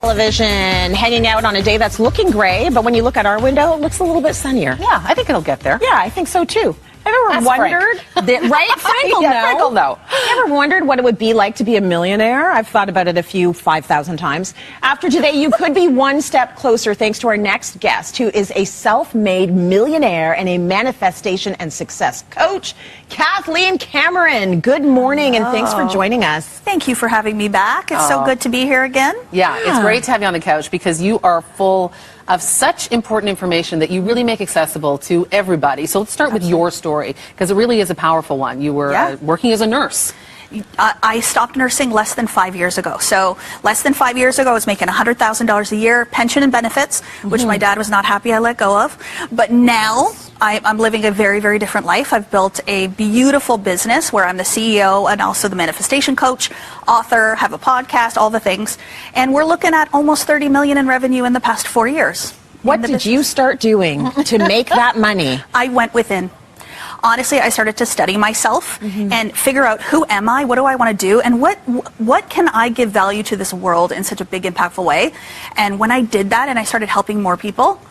Television, hanging out on a day that's looking gray, but when you look at our window, it looks a little bit sunnier. Yeah, I think it'll get there. Yeah, I think so too. Have you ever wondered, right? Frank will yeah, Frank will know. Have you ever wondered what it would be like to be a millionaire? I've thought about it a few 5,000 times. After today, you could be one step closer thanks to our next guest, who is a self-made millionaire and a manifestation and success coach, Kathleen Cameron. Good morning, and thanks for joining us. Thank you for having me back. It's so good to be here again. Yeah, it's great to have you on the couch because you are full of such important information that you really make accessible to everybody. So let's start with your story, because it really is a powerful one. You were working as a nurse. I stopped nursing less than 5 years ago. So less than 5 years ago, I was making $100,000 a year, pension and benefits, which my dad was not happy I let go of. But now I'm living a very, very different life. I've built a beautiful business where I'm the CEO and also the manifestation coach, author, have a podcast, all the things. And we're looking at almost $30 million in revenue in the past 4 years. What did you start doing to make that money? I went within. Honestly, I started to study myself and figure out who am I, what do I want to do, and what can I give value to this world in such a big, impactful way. And when I did that and I started helping more people,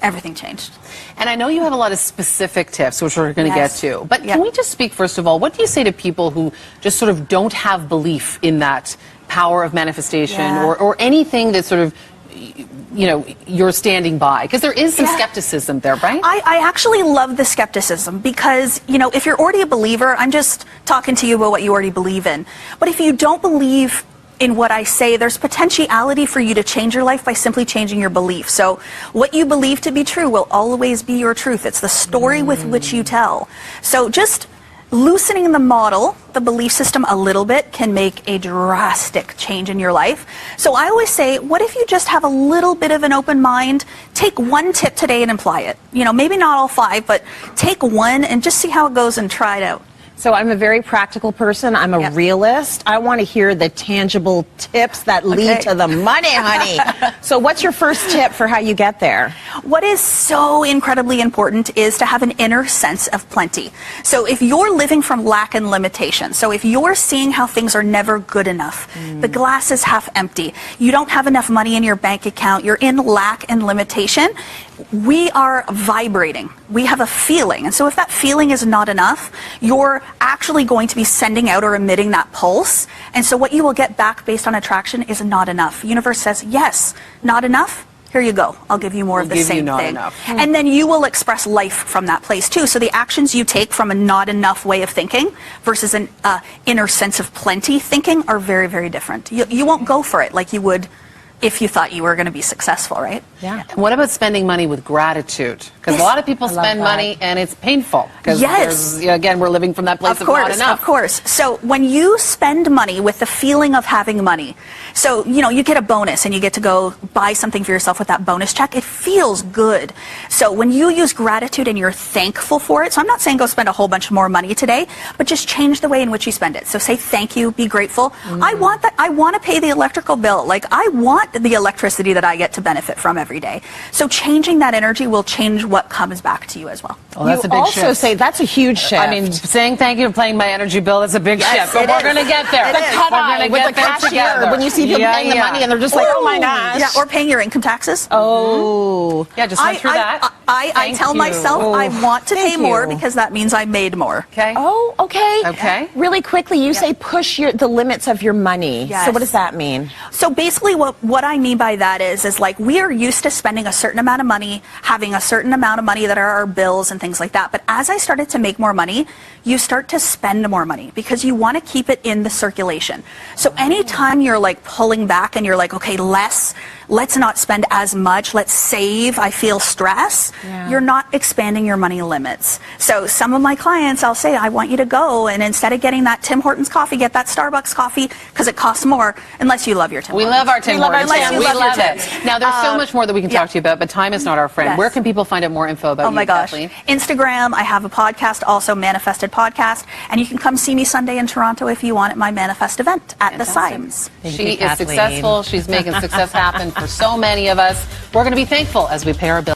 everything changed. And I know you have a lot of specific tips, which we're going to get to. But can we just speak, first of all, what do you say to people who just sort of don't have belief in that power of manifestation or anything that sort of, you know, you're standing by? Because there is some skepticism there, right? I actually love the skepticism because, you know, if you're already a believer, I'm just talking to you about what you already believe in. But if you don't believe in what I say, there's potentiality for you to change your life by simply changing your belief. So what you believe to be true will always be your truth. It's the story with which you tell. So just loosening the model, the belief system a little bit can make a drastic change in your life. So I always say, what if you just have a little bit of an open mind? Take one tip today and apply it. You know, maybe not all 5, but take one and just see how it goes and try it out. So I'm a very practical person. I'm a realist. I want to hear the tangible tips that lead to the money, honey. So what's your first tip for how you get there? What is so incredibly important is to have an inner sense of plenty. So if you're living from lack and limitation, so if you're seeing how things are never good enough, the glass is half empty, you don't have enough money in your bank account, you're in lack and limitation, we are vibrating. We have a feeling. And so if that feeling is not enough, you're actually going to be sending out or emitting that pulse. And so what you will get back based on attraction is not enough. The universe says, yes, not enough. Here you go. I'll give you more of the same thing. And then you will express life from that place too. So the actions you take from a not enough way of thinking versus an inner sense of plenty thinking are very, very different. You won't go for it like you would if you thought you were going to be successful, right? Yeah. What about spending money with gratitude? Because a lot of people spend money and it's painful. Because again, we're living from that place of not enough. Of course. So when you spend money with the feeling of having money, so, you know, you get a bonus and you get to go buy something for yourself with that bonus check, it feels good. So when you use gratitude and you're thankful for it, so I'm not saying go spend a whole bunch more money today, but just change the way in which you spend it. So say thank you, be grateful. I want that. I want to pay the electrical bill. Like, I want the electricity that I get to benefit from every day. So changing that energy will change what comes back to you as well. Well, that's a big shift. Also say that's a huge shift. I mean, saying thank you for paying my energy bill, that's a big shift. But we're going to get there. The cut-eye with the cashier when you see people paying the money and they're just like, oh my gosh. Yeah, or paying your income taxes. Oh. Yeah, just went through that. I tell myself I want to pay more because that means I made more. Okay. Oh, okay. Okay. Really quickly, you say push the limits of your money. Yes. So what does that mean? So basically what I mean by that is like we are used to spending a certain amount of money, having a certain amount of money that are our bills and things like that. But as I started to make more money, you start to spend more money because you want to keep it in the circulation. So anytime you're like pulling back and you're like, okay, let's not spend as much, let's save, I feel stress, you're not expanding your money limits. So some of my clients, I'll say, I want you to go and instead of getting that Tim Hortons coffee, get that Starbucks coffee because it costs more, unless you love your Tim Hortons. We love our Tim Hortons. We love it. Now, there's so much more that we can talk to you about, but time is not our friend. Where can people find out more info about you, Kathleen? Instagram, I have a podcast, also Manifested Podcast, and you can come see me Sunday in Toronto if you want at my Manifest event at the Symes. She is successful. She's making success happen for so many of us. We're going to be thankful as we pay our bills.